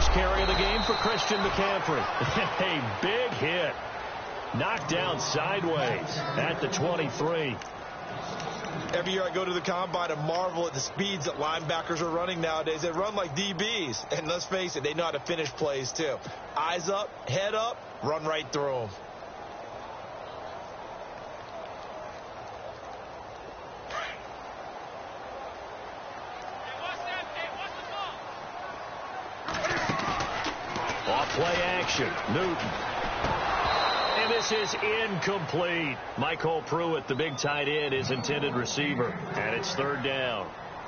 First carry of the game for Christian McCaffrey. A big hit. Knocked down sideways at the 23. Every year I go to the combine and marvel at the speeds that linebackers are running nowadays. They run like DBs. And let's face it, they know how to finish plays too. Eyes up, head up, run right through them. Off play action. Newton. And this is incomplete. Michael Pruitt, the big tight end, is intended receiver. And it's third down.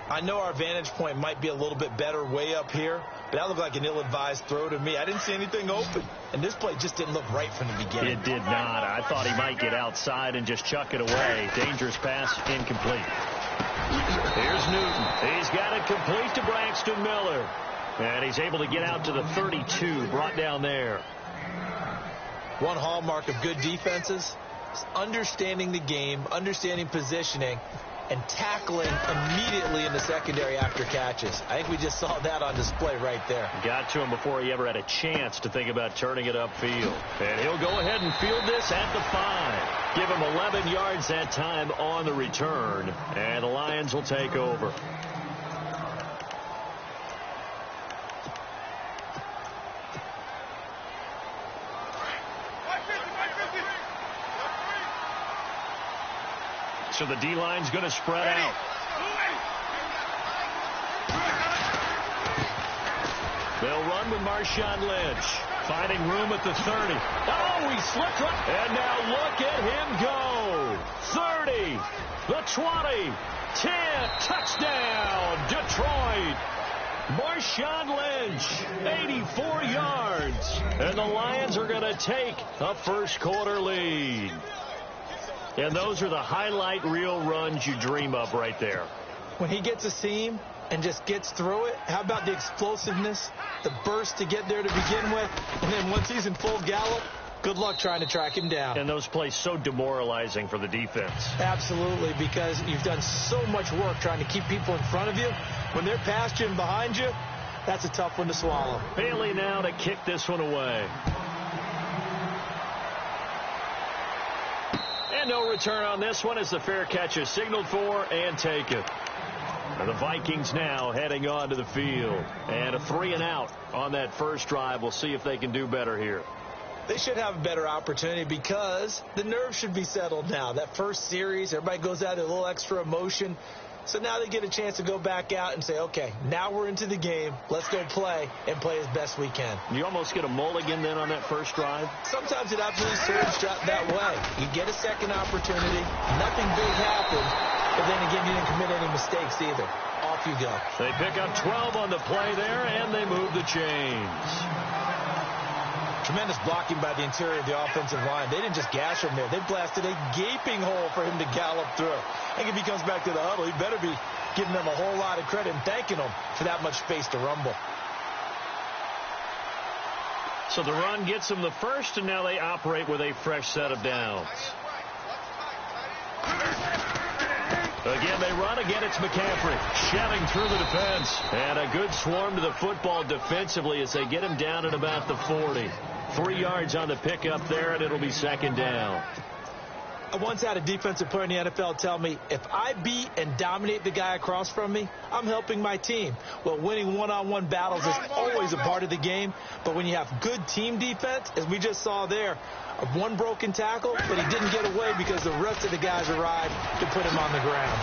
I know our vantage point might be a little bit better way up here, but that looked like an ill-advised throw to me. I didn't see anything open. And this play just didn't look right from the beginning. It did not. I thought he might get outside and just chuck it away. Dangerous pass, incomplete. Here's Newton. He's got it complete to Braxton Miller. And he's able to get out to the 32, brought down there. One hallmark of good defenses is understanding the game, understanding positioning, and tackling immediately in the secondary after catches. I think we just saw that on display right there. Got to him before he ever had a chance to think about turning it upfield. And he'll go ahead and field this at the 5. Give him 11 yards that time on the return. And the Lions will take over. So the D-line's going to spread out. They'll run with Marshawn Lynch. Finding room at the 30. Oh, he slipped right. And now look at him go. 30, the 20, 10, touchdown, Detroit. Marshawn Lynch, 84 yards. And the Lions are going to take a first quarter lead. And those are the highlight reel runs you dream of right there. When he gets a seam and just gets through it, how about the explosiveness, the burst to get there to begin with, and then once he's in full gallop, good luck trying to track him down. And those plays so demoralizing for the defense. Absolutely, because you've done so much work trying to keep people in front of you. When they're past you and behind you, that's a tough one to swallow. Bailey now to kick this one away. And no return on this one as the fair catch is signaled for and taken. And the Vikings now heading onto the field. And a 3-and-out on that first drive. We'll see if they can do better here. They should have a better opportunity because the nerves should be settled now. That first series, everybody goes out with a little extra emotion. So now they get a chance to go back out and say, okay, now we're into the game. Let's go play and play as best we can. You almost get a mulligan then on that first drive? Sometimes it absolutely serves that way. You get a second opportunity. Nothing big happened. But then again, you didn't commit any mistakes either. Off you go. They pick up 12 on the play there, and they move the chains. Tremendous blocking by the interior of the offensive line. They didn't just gash him there. They blasted a gaping hole for him to gallop through. I think if he comes back to the huddle, he better be giving them a whole lot of credit and thanking them for that much space to rumble. So the run gets them the first, and now they operate with a fresh set of downs. Again, they run. Again, it's McCaffrey shoving through the defense. And a good swarm to the football defensively as they get him down at about the 40. 3 yards on the pickup there, and it'll be second down. I once had a defensive player in the NFL tell me, if I beat and dominate the guy across from me, I'm helping my team. Well, winning one-on-one battles is always a part of the game, but when you have good team defense, as we just saw there, one broken tackle, but he didn't get away because the rest of the guys arrived to put him on the ground.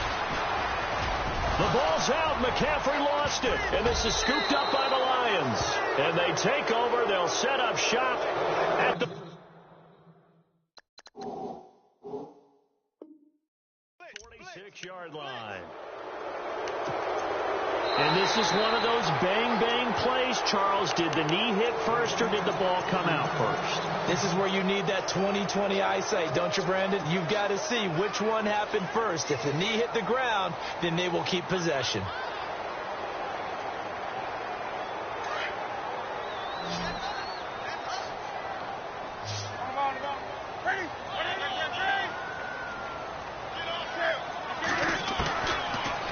The ball's out. McCaffrey lost it, and this is scooped up by the Lions. And they take over. They'll set up shop at the 46-yard line. And this is one of those bang-bang plays, Charles. Did the knee hit first or did the ball come out first? This is where you need that 20/20 eyesight, don't you, Brandon? You've got to see which one happened first. If the knee hit the ground, then they will keep possession.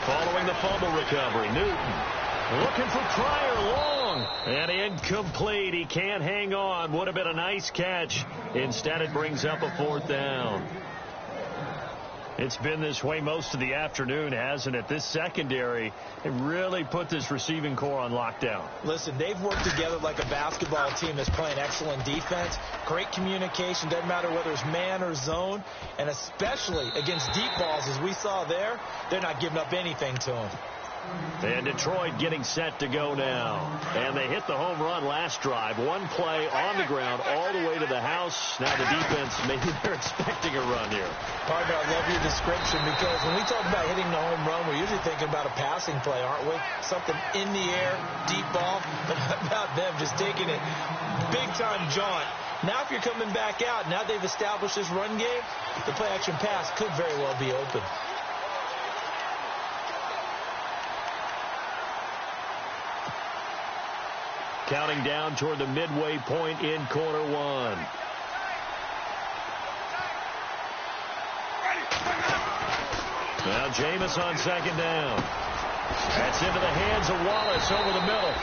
Following the fumble recovery, Newton. Looking for Pryor, long, and incomplete. He can't hang on. Would have been a nice catch. Instead, it brings up a 4th down. It's been this way most of the afternoon, hasn't it? This secondary, it really put this receiving core on lockdown. Listen, they've worked together like a basketball team that's playing excellent defense. Great communication. Doesn't matter whether it's man or zone. And especially against deep balls, as we saw there, they're not giving up anything to them. And Detroit getting set to go now. And they hit the home run last drive. One play on the ground all the way to the house. Now the defense, maybe they're expecting a run here. Partner, I love your description, because when we talk about hitting the home run, we're usually thinking about a passing play, aren't we? Something in the air, deep ball. But how about them just taking it big-time jaunt? Now if you're coming back out, now they've established this run game, the play-action pass could very well be open. Counting down toward the midway point in quarter one. Now Jameis on 2nd down. That's into the hands of Wallace over the middle.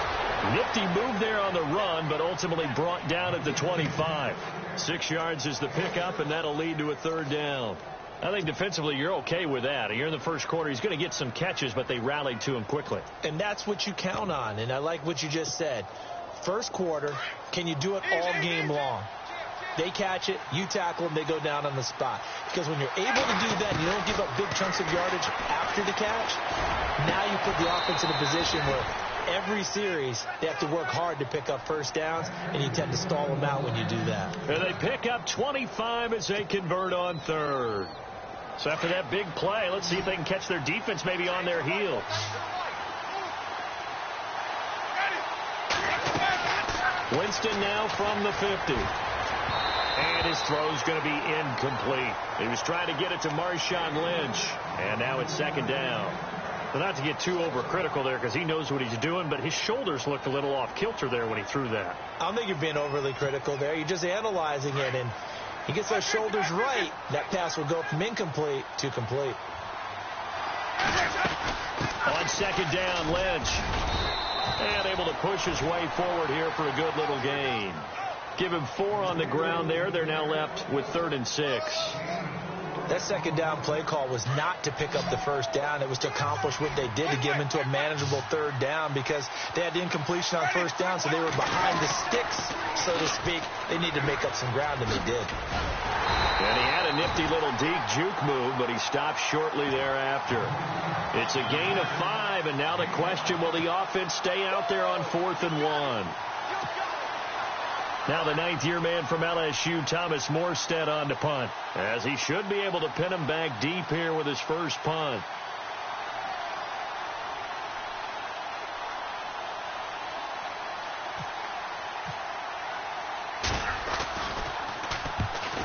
Nifty move there on the run, but ultimately brought down at the 25. 6 yards is the pickup, and that'll lead to a 3rd down. I think defensively you're okay with that. Here in the first quarter, he's going to get some catches, but they rallied to him quickly. And that's what you count on, and I like what you just said. First quarter, can you do it all game long? They catch it, you tackle them, they go down on the spot. Because when you're able to do that, you don't give up big chunks of yardage after the catch. Now you put the offense in a position where every series they have to work hard to pick up first downs, and you tend to stall them out when you do that. And they pick up 25 as they convert on 3rd. So after that big play, let's see if they can catch their defense maybe on their heels. Winston now from the 50. And his throw's going to be incomplete. He was trying to get it to Marshawn Lynch. And now it's 2nd down. Well, not to get too overcritical there, because he knows what he's doing, but his shoulders looked a little off kilter there when he threw that. I don't think you're being overly critical there. You're just analyzing it, and he gets those shoulders right. That pass will go from incomplete to complete. On 2nd down, Lynch. And able to push his way forward here for a good little gain. Give him 4 on the ground there. They're now left with 3rd and 6. That 2nd down play call was not to pick up the first down. It was to accomplish what they did, to get them into a manageable 3rd down, because they had the incompletion on first down, so they were behind the sticks, so to speak. They needed to make up some ground, and they did. And he had a nifty little deep juke move, but he stopped shortly thereafter. It's a gain of 5, and now the question, will the offense stay out there on 4th and 1? Now the 9th-year man from LSU, Thomas Morstead, on to punt, as he should be able to pin him back deep here with his first punt.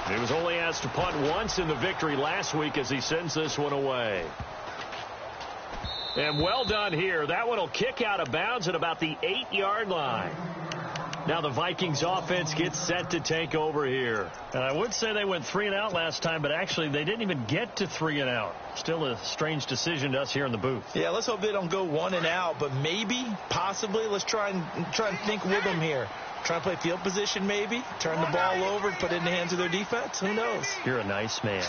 He was only asked to punt once in the victory last week as he sends this one away. And well done here. That one will kick out of bounds at about the 8-yard line. Now the Vikings offense gets set to take over here. And I would say they went 3 and out last time, but actually they didn't even get to 3 and out. Still a strange decision to us here in the booth. Yeah, let's hope they don't go 1 and out, but maybe, possibly, let's try and think with them here. Try and play field position maybe, turn the ball over, put it in the hands of their defense. Who knows? You're a nice man.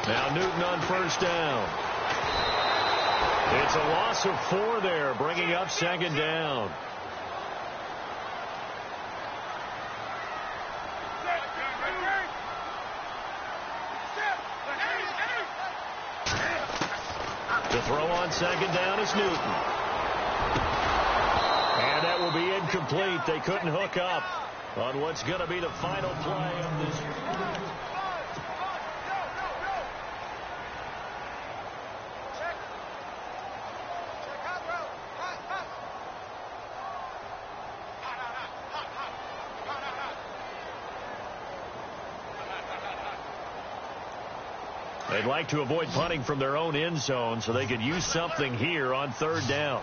Now Newton on first down. It's a loss of 4 there, bringing up 2nd down. The throw on 2nd down is Newton. And that will be incomplete. They couldn't hook up on what's going to be the final play of this. They'd like to avoid punting from their own end zone so they could use something here on 3rd down.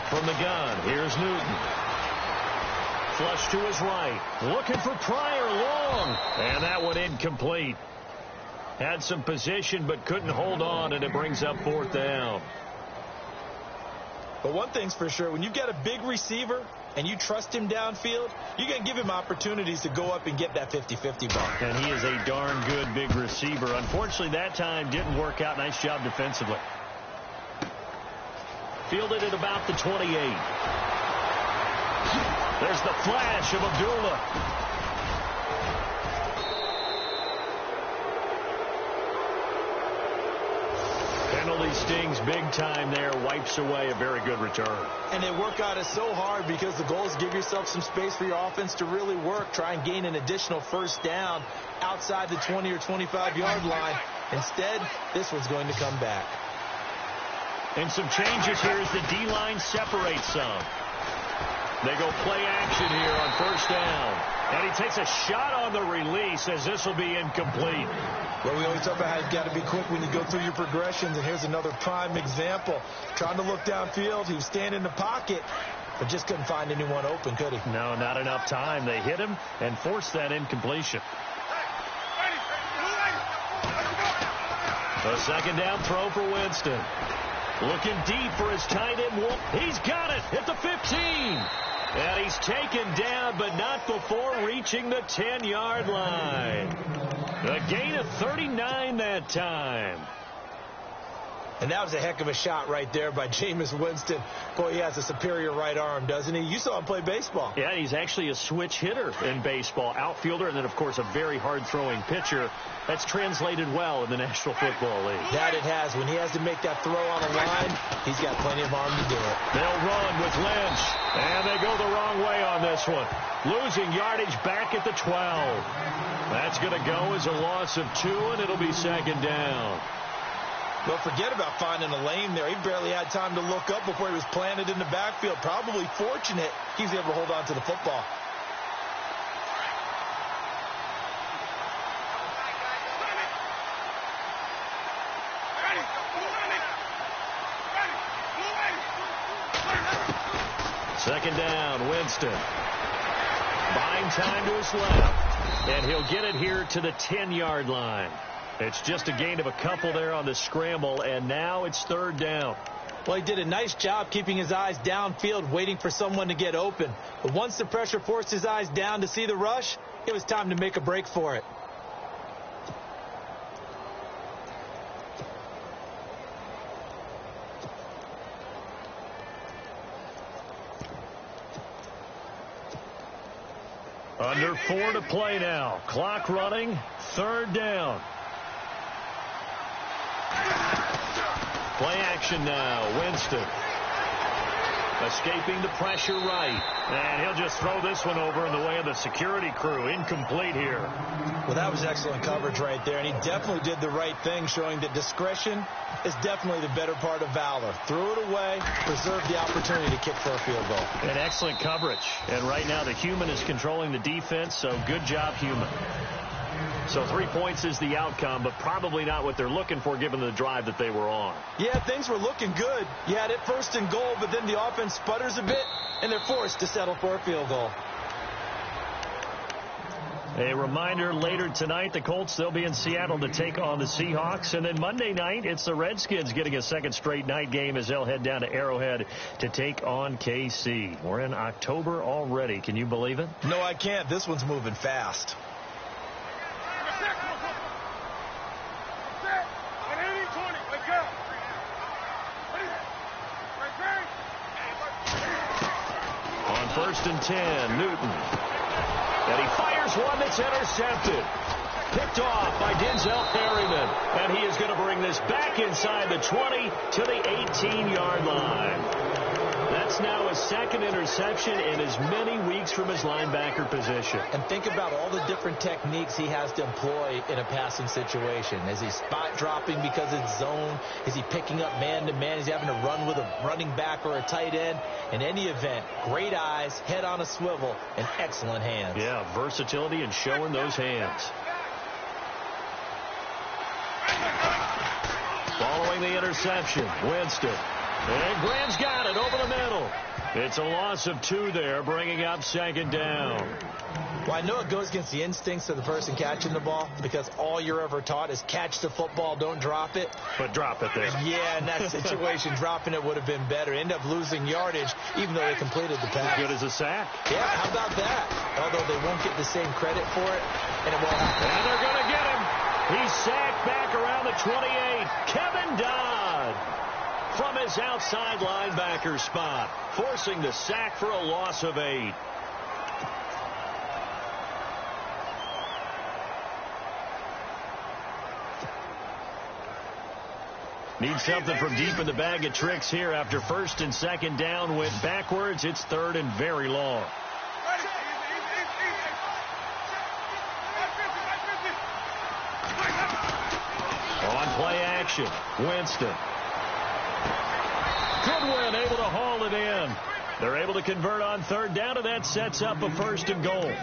From the gun, here's Newton. Flush to his right. Looking for Pryor long. And that one incomplete. Had some position but couldn't hold on, and it brings up 4th down. But one thing's for sure, when you've got a big receiver and you trust him downfield, you're going to give him opportunities to go up and get that 50-50 ball. And he is a darn good big receiver. Unfortunately, that time didn't work out. Nice job defensively. Fielded at about the 28. There's the flash of Abdullah. Penalty stings big time there. Wipes away a very good return. And they work on it so hard because the goal is give yourself some space for your offense to really work. Try and gain an additional 1st down outside the 20 or 25-yard line. Instead, this one's going to come back. And some changes here as the D-line separates some. They go play action here on 1st down. And he takes a shot on the release as this will be incomplete. Well, we always talk about how you've got to be quick when you go through your progressions, and here's another prime example. Trying to look downfield, he was standing in the pocket, but just couldn't find anyone open, could he? No, not enough time. They hit him and forced that incompletion. A 2nd down throw for Winston. Looking deep for his tight end. He's got it at the 15. And he's taken down, but not before reaching the 10-yard line. A gain of 39 that time. And that was a heck of a shot right there by Jameis Winston. Boy, he has a superior right arm, doesn't he? You saw him play baseball. Yeah, he's actually a switch hitter in baseball. Outfielder, and then, of course, a very hard-throwing pitcher. That's translated well in the National Football League. That it has. When he has to make that throw on a line, he's got plenty of arm to do it. They'll run with Lynch. And they go the wrong way on this one. Losing yardage back at the 12. That's going to go as a loss of 2, and it'll be 2nd down. Well, forget about finding a lane there. He barely had time to look up before he was planted in the backfield. Probably fortunate he was able to hold on to the football. Second down, Winston. Buying time to his left. And he'll get it here to the 10-yard line. It's just a gain of a couple there on the scramble, and now it's 3rd down. Well, he did a nice job keeping his eyes downfield, waiting for someone to get open. But once the pressure forced his eyes down to see the rush, it was time to make a break for it. Under 4 to play now. Clock running. 3rd down. Play action now. Winston. Escaping the pressure right. And he'll just throw this one over in the way of the security crew. Incomplete here. Well, that was excellent coverage right there. And he definitely did the right thing, showing that discretion is definitely the better part of valor. Threw it away, preserved the opportunity to kick for a field goal. And excellent coverage. And right now the human is controlling the defense, so good job, human. So 3 points is the outcome, but probably not what they're looking for given the drive that they were on. Yeah, things were looking good. You had it 1st and goal, but then the offense sputters a bit, and they're forced to settle for a field goal. A reminder, later tonight, the Colts, they'll be in Seattle to take on the Seahawks. And then Monday night, it's the Redskins getting a 2nd straight night game as they'll head down to Arrowhead to take on KC. We're in October already. Can you believe it? No, I can't. This one's moving fast. On 1st and 10, Newton. And he fires one that's intercepted. Picked off by Denzel Perryman. And he is going to bring this back inside the 20 to the 18-yard line. That's now his 2nd interception in as many weeks from his linebacker position. And think about all the different techniques he has to employ in a passing situation. Is he spot dropping because it's zone? Is he picking up man-to-man? Is he having to run with a running back or a tight end? In any event, great eyes, head on a swivel, and excellent hands. Yeah, versatility and showing those hands. Following the interception, Winston. And Graham's got it over the middle. It's a loss of 2 there, bringing up second down. Well, I know it goes against the instincts of the person catching the ball because all you're ever taught is catch the football, don't drop it. But drop it there. Yeah, in that situation, dropping it would have been better. End up losing yardage, even though they completed the pass. Good as a sack. Yeah, how about that? Although they won't get the same credit for it, and it won't happen. And they're going to get him. He's sacked back around the 28. Kevin Dodd from his outside linebacker spot, forcing the sack for a loss of 8. Need something from deep in the bag of tricks here after first and second down went backwards. It's third and very long. On play action, Winston. Goodwin able to haul it in. They're able to convert on third down, and that sets up a first and goal.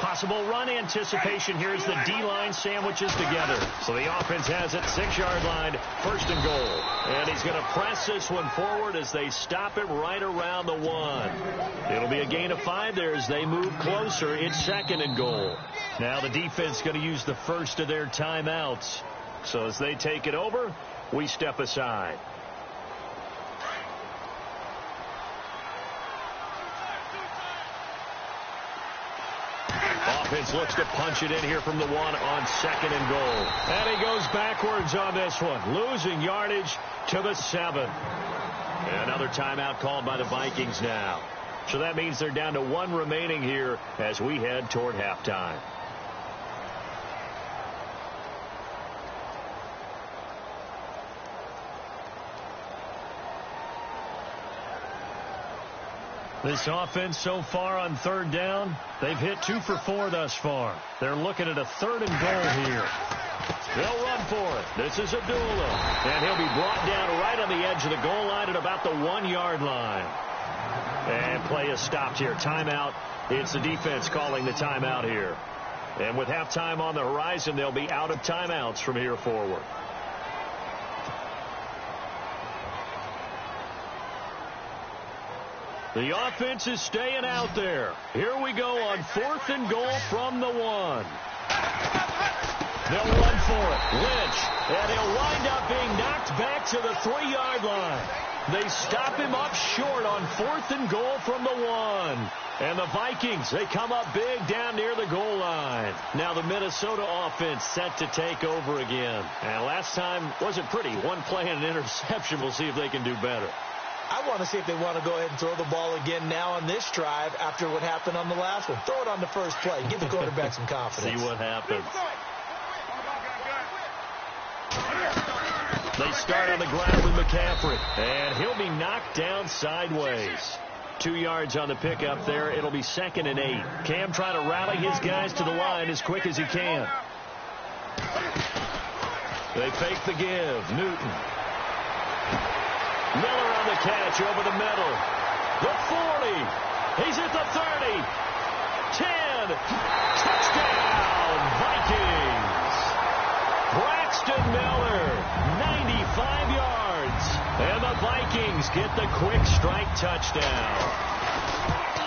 Possible run anticipation here as the D-line sandwiches together. So the offense has it, 6-yard line, first and goal. And he's going to press this one forward as they stop it right around the 1. It'll be a gain of 5 there as they move closer. It's second and goal. Now the defense going to use the first of their timeouts. So as they take it over, we step aside. Offense looks to punch it in here from the 1 on second and goal. And he goes backwards on this one, losing yardage to the 7. And another timeout called by the Vikings now. So that means they're down to 1 remaining here as we head toward halftime. This offense so far on third down, they've hit 2 for 4 thus far. They're looking at a third and goal here. They'll run for it. This is Abdullah. And he'll be brought down right on the edge of the goal line at about the 1-yard line. And play is stopped here. Timeout. It's the defense calling the timeout here. And with halftime on the horizon, they'll be out of timeouts from here forward. The offense is staying out there. Here we go on 4th and goal from the 1. They'll run for it. Lynch. And he'll wind up being knocked back to the 3-yard line. They stop him up short on 4th and goal from the 1. And the Vikings, they come up big down near the goal line. Now the Minnesota offense set to take over again. And last time wasn't pretty. 1 play and an interception. We'll see if they can do better. I want to see if they want to go ahead and throw the ball again now on this drive after what happened on the last one. Throw it on the first play. Give the quarterback some confidence. See what happens. They start on the ground with McCaffrey. And he'll be knocked down sideways. 2 yards on the pickup there. It'll be 2nd and 8. Cam trying to rally his guys to the line as quick as he can. They fake the give. Newton. Miller on the catch over the middle. The 40. He's at the 30. 10. Touchdown, Vikings. Braxton Miller, 95 yards. And the Vikings get the quick strike touchdown.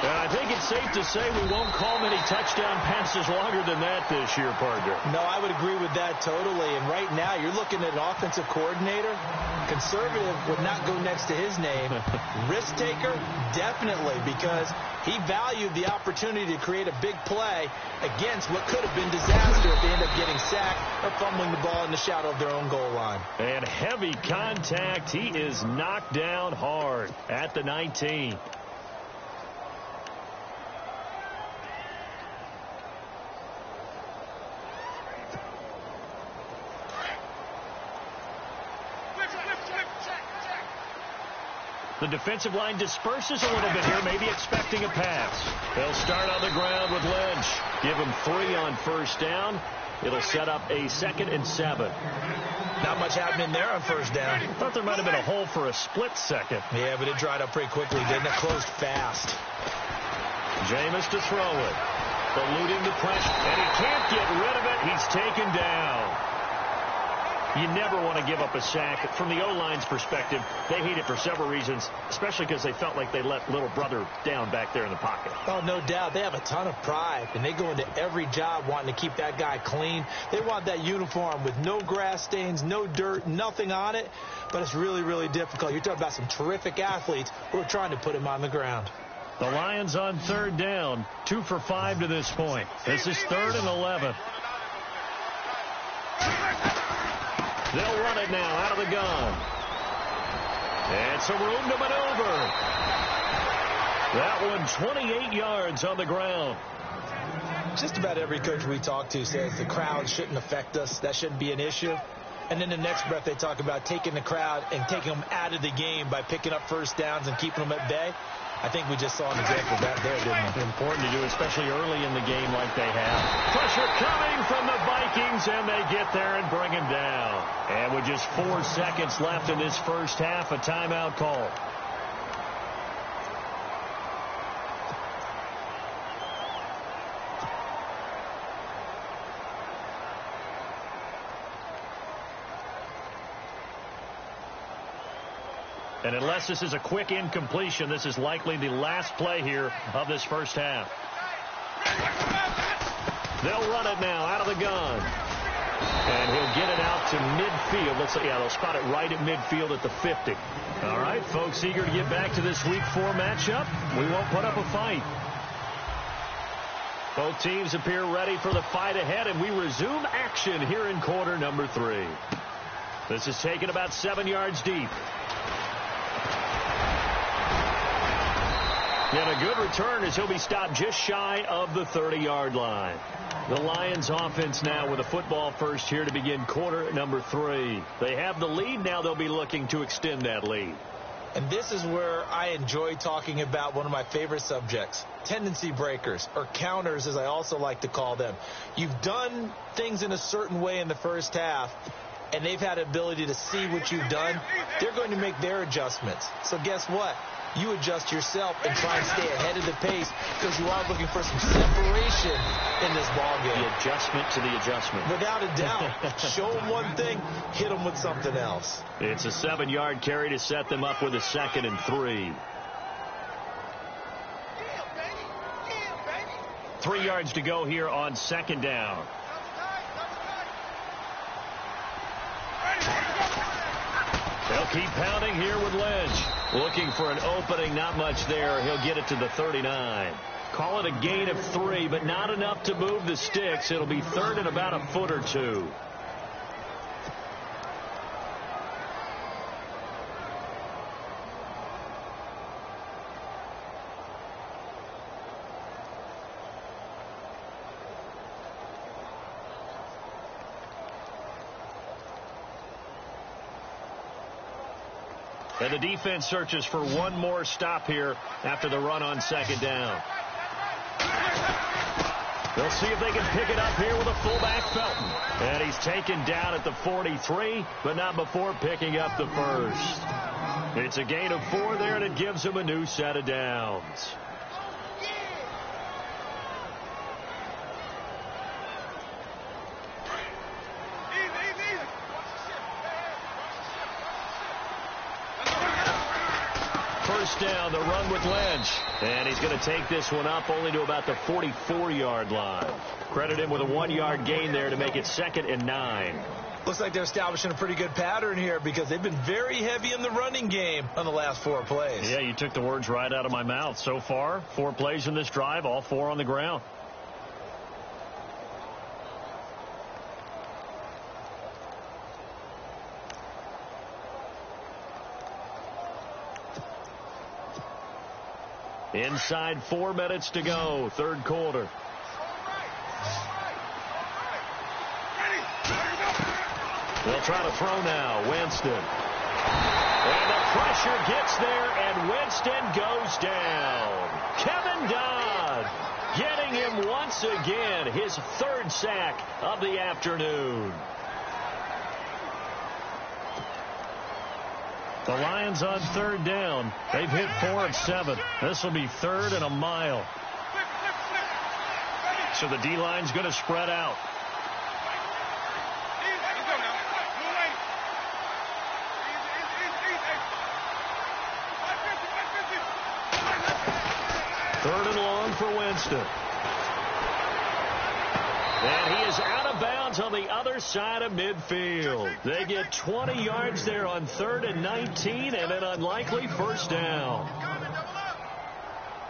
And I think it's safe to say we won't call many touchdown passes longer than that this year, partner. No, I would agree with that totally. And right now, you're looking at an offensive coordinator. Conservative would not go next to his name. Risk taker, definitely, because he valued the opportunity to create a big play against what could have been disaster if they end up getting sacked or fumbling the ball in the shadow of their own goal line. And heavy contact. He is knocked down hard at the 19. The defensive line disperses a little bit here, maybe expecting a pass. They'll start on the ground with Lynch. Give him 3 on first down. It'll set up a 2nd and 7. Not much happening there on first down. I thought there might have been a hole for a split second. Yeah, but it dried up pretty quickly, didn't it? Closed fast. Jameis to throw it. Eluding the pressure, and he can't get rid of it. He's taken down. You never want to give up a sack. From the O-line's perspective, they hate it for several reasons, especially because they felt like they let little brother down back there in the pocket. Oh, no doubt. They have a ton of pride, and they go into every job wanting to keep that guy clean. They want that uniform with no grass stains, no dirt, nothing on it, but it's really, really difficult. You're talking about some terrific athletes who are trying to put him on the ground. The Lions on 3rd down, 2 for 5 to this point. This is 3rd and 11. They'll run it now out of the gun. And some room to maneuver. That one 28 yards on the ground. Just about every coach we talk to says the crowd shouldn't affect us. That shouldn't be an issue. And then the next breath they talk about taking the crowd and taking them out of the game by picking up first downs and keeping them at bay. I think we just saw an example of that there, didn't we? Important to do, especially early in the game like they have. Pressure coming from the Vikings, and they get there and bring him down. And with just 4 seconds left in this first half, a timeout call. And unless this is a quick incompletion, this is likely the last play here of this first half. They'll run it now out of the gun. And he'll get it out to midfield. Let's see, yeah, they'll spot it right at midfield at the 50. All right, folks, eager to get back to this Week 4 matchup. We won't put up a fight. Both teams appear ready for the fight ahead, and we resume action here in quarter number 3. This is taken about 7 yards deep. And a good return as he'll be stopped just shy of the 30-yard line. The Lions offense now with a football first here to begin quarter number 3. They have the lead. Now they'll be looking to extend that lead. And this is where I enjoy talking about one of my favorite subjects, tendency breakers, or counters as I also like to call them. You've done things in a certain way in the first half, and they've had the ability to see what you've done. They're going to make their adjustments. So guess what? You adjust yourself and try and stay ahead of the pace because you are looking for some separation in this ballgame. The adjustment to the adjustment. Without a doubt. Show them one thing, hit them with something else. It's a 7-yard carry to set them up with a 2nd and 3. 3 yards to go here on 2nd down. They'll keep pounding here with Lynch. Looking for an opening, not much there. He'll get it to the 39. Call it a gain of 3, but not enough to move the sticks. It'll be 3rd and about a foot or 2. And the defense searches for one more stop here after the run on 2nd down. They'll see if they can pick it up here with a fullback, Felton. And he's taken down at the 43, but not before picking up the first. It's a gain of 4 there, and it gives him a new set of downs. First down, the run with Lynch. And he's going to take this one up only to about the 44-yard line. Credit him with a 1-yard gain there to make it 2nd and 9. Looks like they're establishing a pretty good pattern here because they've been very heavy in the running game on the last 4 plays. Yeah, you took the words right out of my mouth. So far, 4 plays in this drive, all 4 on the ground. Inside 4 minutes to go, 3rd quarter. They'll try to throw now. Winston. And the pressure gets there, and Winston goes down. Kevin Dodd Getting him once again, his third sack of the afternoon. The Lions on third down. They've hit 4 of 7. This will be third and a mile. So the D-line's going to spread out. Third and long for Winston. And he is out of bounds on the other side of midfield. They get 20 yards there on 3rd and 19 and an unlikely first down.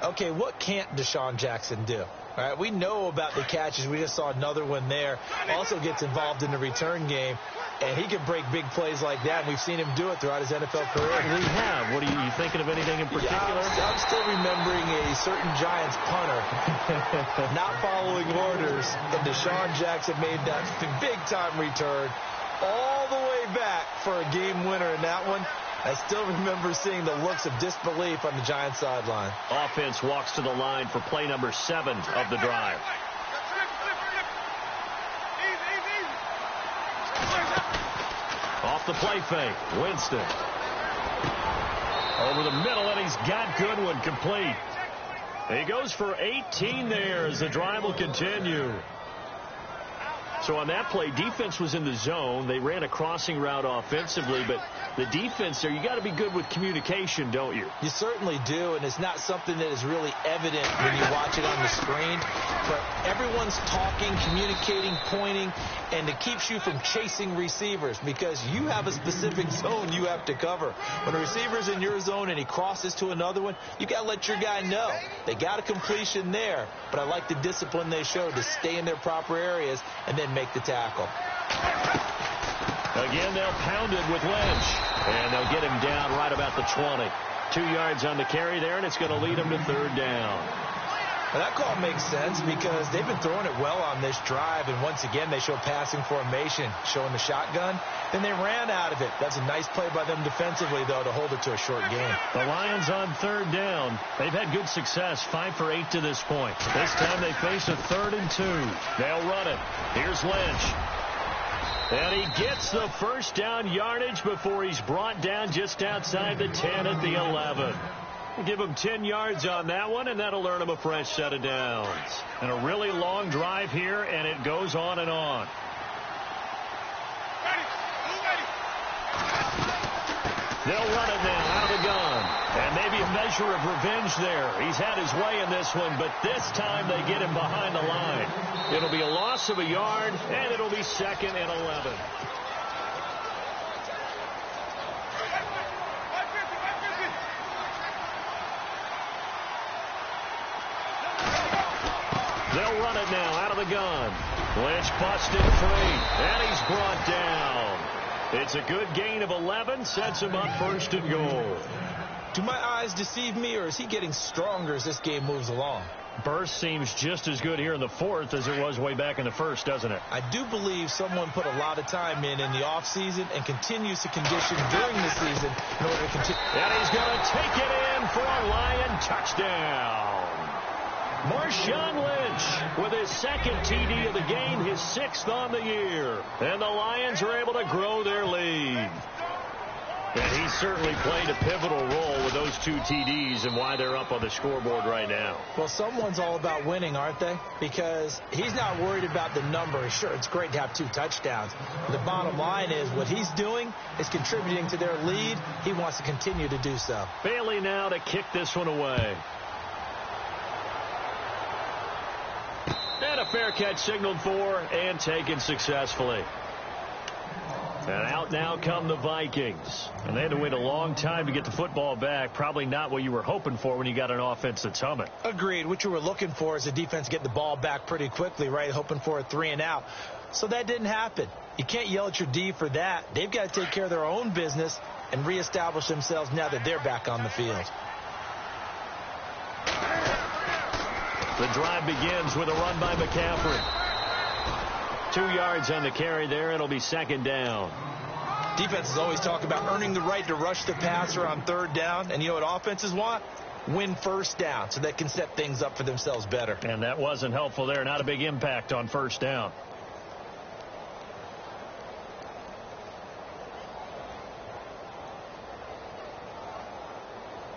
Okay, what can't Deshaun Jackson do? All right, we know about the catches. We just saw another one there. Also gets involved in the return game, and he can break big plays like that. And we've seen him do it throughout his NFL career. We have. What are you thinking of anything in particular? Yeah, I'm still remembering a certain Giants punter not following orders, and Deshaun Jackson made that big-time return all the way back for a game winner in that one. I still remember seeing the looks of disbelief on the Giants sideline. Offense walks to the line for play number 7 of the drive. Off the play fake, Winston. Over the middle, and he's got Goodwin complete. He goes for 18 there as the drive will continue. So on that play, defense was in the zone. They ran a crossing route offensively, but the defense there, you got to be good with communication, don't you? You certainly do, and it's not something that is really evident when you watch it on the screen. But everyone's talking, communicating, pointing, and it keeps you from chasing receivers because you have a specific zone you have to cover. When a receiver's in your zone and he crosses to another one, you got to let your guy know. They got a completion there, but I like the discipline they showed to stay in their proper areas and then make the tackle. Again, they'll pound it with Lynch, and they'll get him down right about the 20. 2 yards on the carry there, and it's going to lead him to third down. Well, that call makes sense because they've been throwing it well on this drive, and once again, they show passing formation, showing the shotgun. Then they ran out of it. That's a nice play by them defensively, though, to hold it to a short game. The Lions on third down. They've had good success, 5 for 8 to this point. This time they face a 3rd and 2. They'll run it. Here's Lynch. And he gets the first down yardage before he's brought down just outside the 10 at the 11. We'll give him 10 yards on that one, and that'll earn him a fresh set of downs. And a really long drive here, and it goes on and on. They'll run it now out of the gun. And maybe a measure of revenge there. He's had his way in this one, but this time they get him behind the line. It'll be a loss of a yard, and it'll be 2nd and 11. They'll run it now out of the gun. Lynch busted free, and he's brought down. It's a good gain of 11, sets him up 1st and goal. Do my eyes deceive me, or is he getting stronger as this game moves along? Burst seems just as good here in the 4th as it was way back in the 1st, doesn't it? I do believe someone put a lot of time in the offseason and continues to condition during the season in order to continue. And he's going to take it in for a Lion touchdown. Marshawn Lynch with his 2nd TD of the game, his 6th on the year. And the Lions are able to grow their lead. And he certainly played a pivotal role with those 2 TDs and why they're up on the scoreboard right now. Well, someone's all about winning, aren't they? Because he's not worried about the number. Sure, it's great to have 2 touchdowns. The bottom line is what he's doing is contributing to their lead. He wants to continue to do so. Bailey now to kick this one away. And a fair catch signaled for and taken successfully. And out now come the Vikings. And they had to wait a long time to get the football back. Probably not what you were hoping for when you got an offense that's humming. Agreed. What you were looking for is the defense get the ball back pretty quickly, right? Hoping for a 3 and out. So that didn't happen. You can't yell at your D for that. They've got to take care of their own business and reestablish themselves now that they're back on the field. The drive begins with a run by McCaffrey. 2 yards on the carry there. It'll be 2nd down. Defenses always talk about earning the right to rush the passer on 3rd down. And you know what offenses want? win first down so they can set things up for themselves better. And that wasn't helpful there. Not a big impact on first down.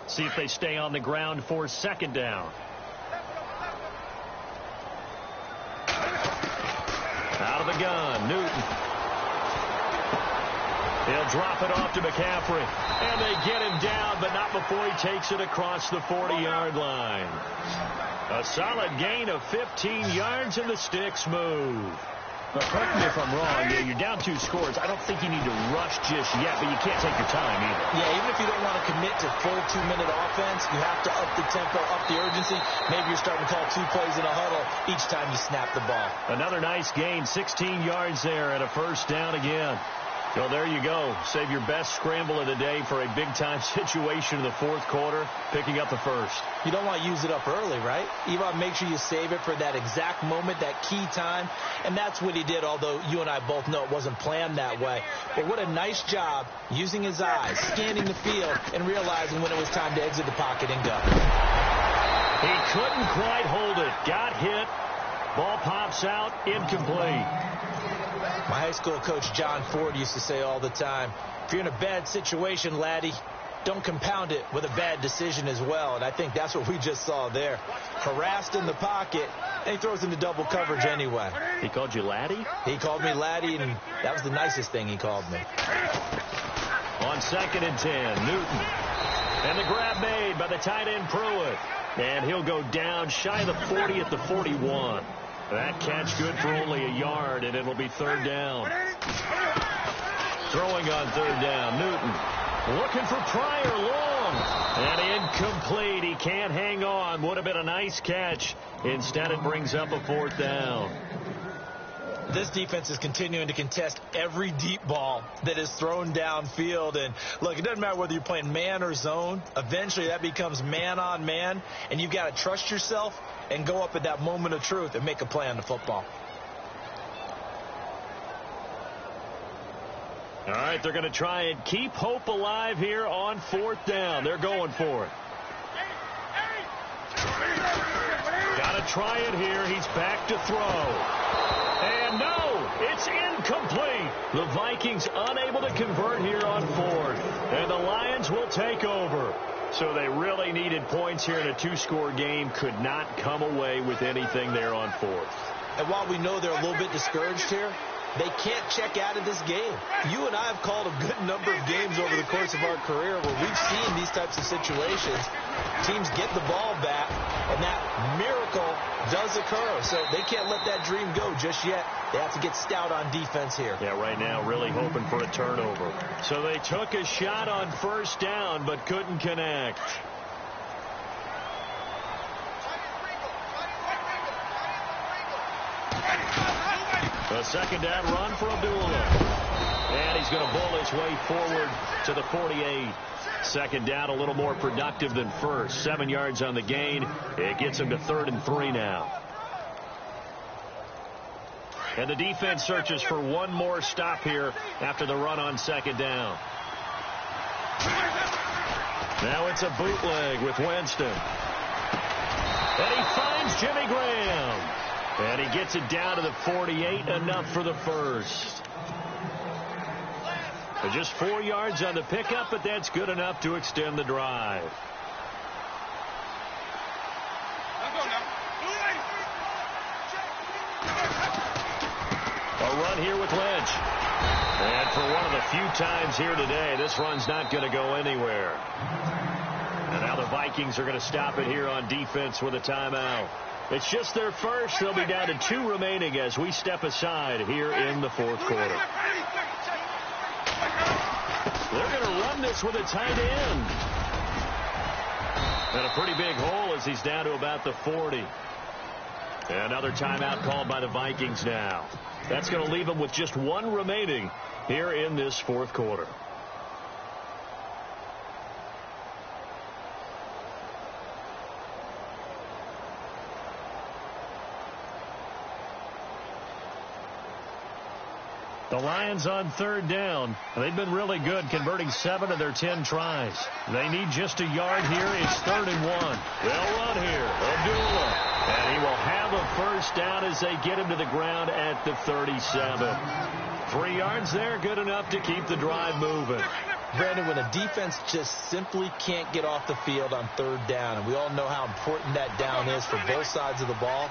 See if they stay on the ground for second down. Out of the gun, Newton. He'll drop it off to McCaffrey. And they get him down, but not before he takes it across the 40-yard line. A solid gain of 15 yards, and the sticks move. But correct me if I'm wrong, you're down 2 scores. I don't think you need to rush just yet, but you can't take your time either. Yeah, even if you don't want to commit to full 2-minute offense, you have to up the tempo, up the urgency. Maybe you're starting to call 2 plays in a huddle each time you snap the ball. Another nice gain, 16 yards there, and a first down again. So there you go. Save your best scramble of the day for a big-time situation in the fourth quarter, picking up the first. You don't want to use it up early, right? You want to make sure you save it for that exact moment, that key time. And that's what he did, although you and I both know it wasn't planned that way. But what a nice job using his eyes, scanning the field, and realizing when it was time to exit the pocket and go. He couldn't quite hold it. Got hit. Ball pops out, incomplete. My high school coach, John Ford, used to say all the time, if you're in a bad situation, laddie, don't compound it with a bad decision as well. And I think that's what we just saw there. Harassed in the pocket, and he throws into double coverage anyway. He called you laddie? He called me laddie, and that was the nicest thing he called me. On 2nd and 10, Newton. And the grab made by the tight end Pruitt. And he'll go down shy of the 40 at the 41. That catch good for only a yard, and it'll be 3rd down. Throwing on 3rd down, Newton. Looking for Pryor long. And incomplete. He can't hang on. Would have been a nice catch. Instead, it brings up a 4th down. This defense is continuing to contest every deep ball that is thrown downfield. And, look, it doesn't matter whether you're playing man or zone. Eventually, that becomes man-on-man, and you've got to trust yourself and go up at that moment of truth and make a play on the football. All right, they're going to try and keep hope alive here on 4th down. They're going for it. Got to try it here. He's back to throw. And no, it's incomplete. The Vikings unable to convert here on 4th. And the Lions will take over. So they really needed points here in a 2-score game. Could not come away with anything there on 4th. And while we know they're a little bit discouraged here, they can't check out of this game. You and I have called a good number of games over the course of our career where we've seen these types of situations. Teams get the ball back, and that miracle does occur. So they can't let that dream go just yet. They have to get stout on defense here. Yeah, right now really hoping for a turnover. So they took a shot on 1st down but couldn't connect. A 2nd down run for Abdullah. And he's going to bull his way forward to the 48. 2nd down, a little more productive than 1st. 7 yards on the gain. It gets him to 3rd and 3 now. And the defense searches for one more stop here after the run on 2nd down. Now it's a bootleg with Winston. And he finds Jimmy Graham. And he gets it down to the 48, enough for the first. So just 4 yards on the pickup, but that's good enough to extend the drive. A run here with Lynch. And for one of the few times here today, this run's not going to go anywhere. And now the Vikings are going to stop it here on defense with a timeout. It's just their first. They'll be down to 2 remaining as we step aside here in the 4th quarter. They're going to run this with a tight end. And a pretty big hole as he's down to about the 40. Another timeout called by the Vikings now. That's going to leave them with just 1 remaining here in this 4th quarter. The Lions on third down. They've been really good, converting 7 of their 10 tries. They need just a yard here. It's 3rd and 1. They'll run here. Abdullah. And he will have a first down as they get him to the ground at the 37. 3 yards there, good enough to keep the drive moving. Brandon, when a defense just simply can't get off the field on third down, and we all know how important that down is for both sides of the ball,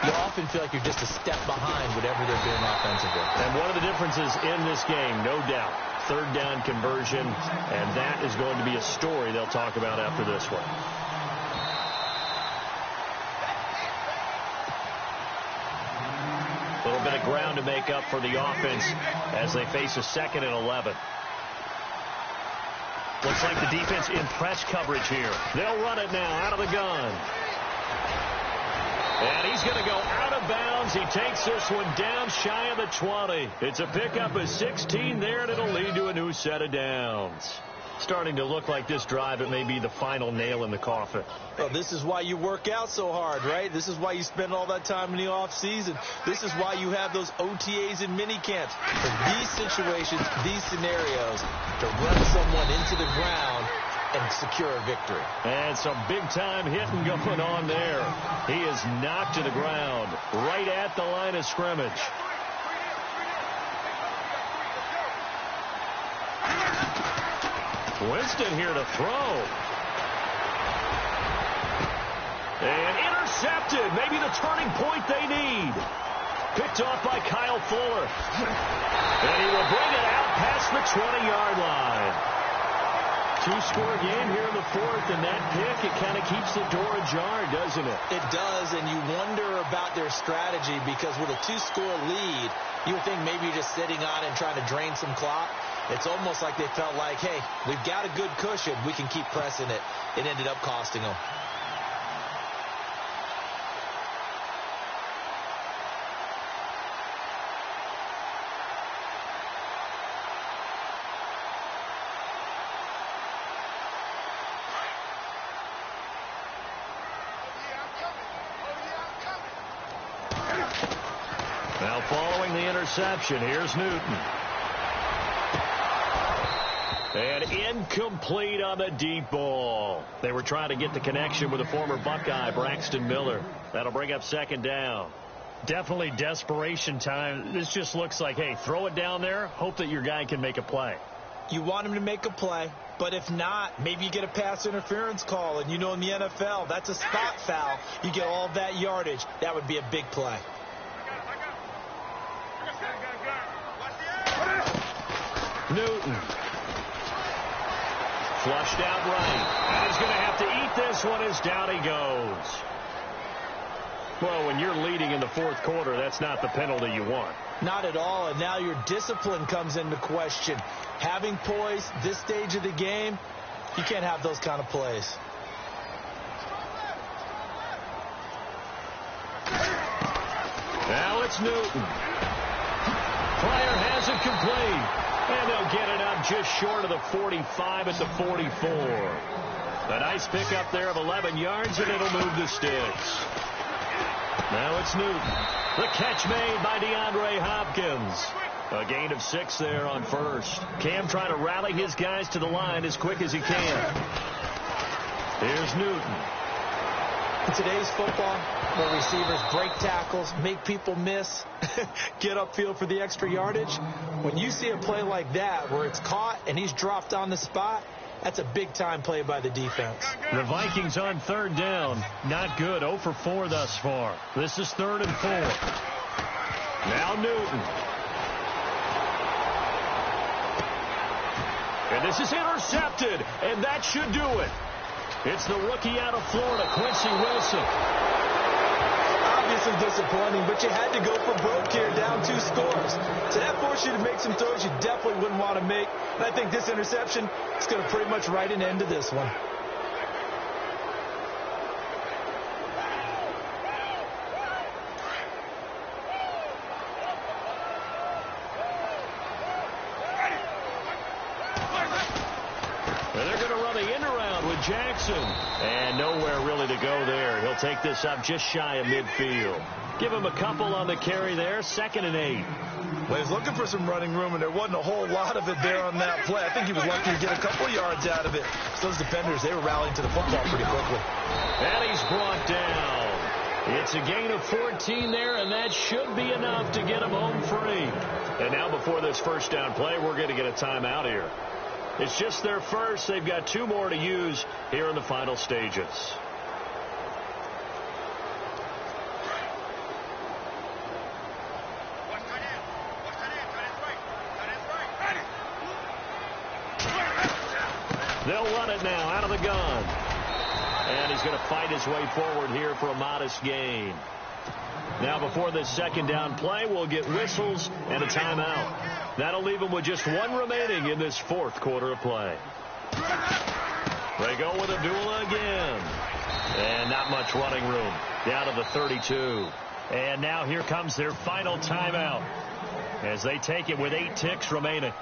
you often feel like you're just a step behind whatever they're doing offensively. And one of the differences in this game, no doubt, third down conversion, and that is going to be a story they'll talk about after this one. A little bit of ground to make up for the offense as they face a 2nd and 11. Looks like the defense in press coverage here. They'll run it now out of the gun. And he's going to go out of bounds. He takes this one down shy of the 20. It's a pickup of 16 there, and it'll lead to a new set of downs. Starting to look like this drive, it may be the final nail in the coffin. Well, this is why you work out so hard, right? This is why you spend all that time in the offseason. This is why you have those OTAs and mini camps. For these situations, these scenarios, to run someone into the ground and secure a victory. And some big-time hitting going on there. He is knocked to the ground right at the line of scrimmage. Winston here to throw. And intercepted. Maybe the turning point they need. Picked off by Kyle Fuller. And he will bring it out past the 20-yard line. 2-score game here in the 4th, and that pick, it kind of keeps the door ajar, doesn't it? It does, and you wonder about their strategy because with a 2-score lead, you would think maybe you're just sitting on it and trying to drain some clock. It's almost like they felt like, hey, we've got a good cushion. We can keep pressing it. It ended up costing them. Now following the interception, here's Newton. And incomplete on the deep ball. They were trying to get the connection with the former Buckeye, Braxton Miller. That'll bring up 2nd down. Definitely desperation time. This just looks like, hey, throw it down there, hope that your guy can make a play. You want him to make a play, but if not, maybe you get a pass interference call. And you know in the NFL, that's a spot foul. You get all that yardage. That would be a big play. Newton. Flushed out right. And he's going to have to eat this one as down he goes. Well, when you're leading in the 4th quarter, that's not the penalty you want. Not at all, and now your discipline comes into question. Having poise this stage of the game, you can't have those kind of plays. Now it's Newton. Pryor has it complete. And they'll get it up just short of the 45 at the 44. A nice pickup there of 11 yards, and it'll move the sticks. Now it's Newton. The catch made by DeAndre Hopkins. A gain of 6 there on first. Cam trying to rally his guys to the line as quick as he can. Here's Newton. In today's football, where receivers break tackles, make people miss, get upfield for the extra yardage, when you see a play like that where it's caught and he's dropped on the spot, that's a big-time play by the defense. The Vikings on 3rd down. Not good. 0 for 4 thus far. This is 3rd and 4. Now Newton. And this is intercepted, and that should do it. It's the rookie out of Florida, Quincy Wilson. Obviously disappointing, but you had to go for broke here, down 2 scores. So that forced you to make some throws you definitely wouldn't want to make. And I think this interception is going to pretty much write an end to this one. They're going to run the end around with Jackson. And nowhere really to go there. He'll take this up just shy of midfield. Give him a couple on the carry there. 2nd and 8. Well, he was looking for some running room, and there wasn't a whole lot of it there on that play. I think he was lucky to get a couple yards out of it. So those defenders, they were rallying to the football pretty quickly. And he's brought down. It's a gain of 14 there, and that should be enough to get him home free. And now before this first down play, we're going to get a timeout here. It's just their first. They've got 2 more to use here in the final stages. They'll run it now out of the gun. And he's going to fight his way forward here for a modest gain. Now before this second down play, we'll get whistles and a timeout. That'll leave him with just 1 remaining in this 4th quarter of play. They go with Abdullah again. And not much running room. Down to the 32. And now here comes their final timeout as they take it with 8 ticks remaining.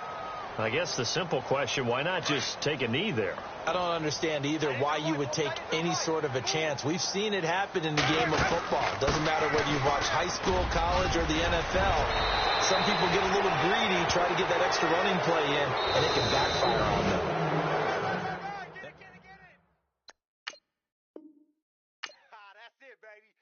I guess the simple question, why not just take a knee there? I don't understand either why you would take any sort of a chance. We've seen it happen in the game of football. It doesn't matter whether you watch high school, college, or the NFL. Some people get a little greedy, try to get that extra running play in, and it can backfire on them. That's it, baby.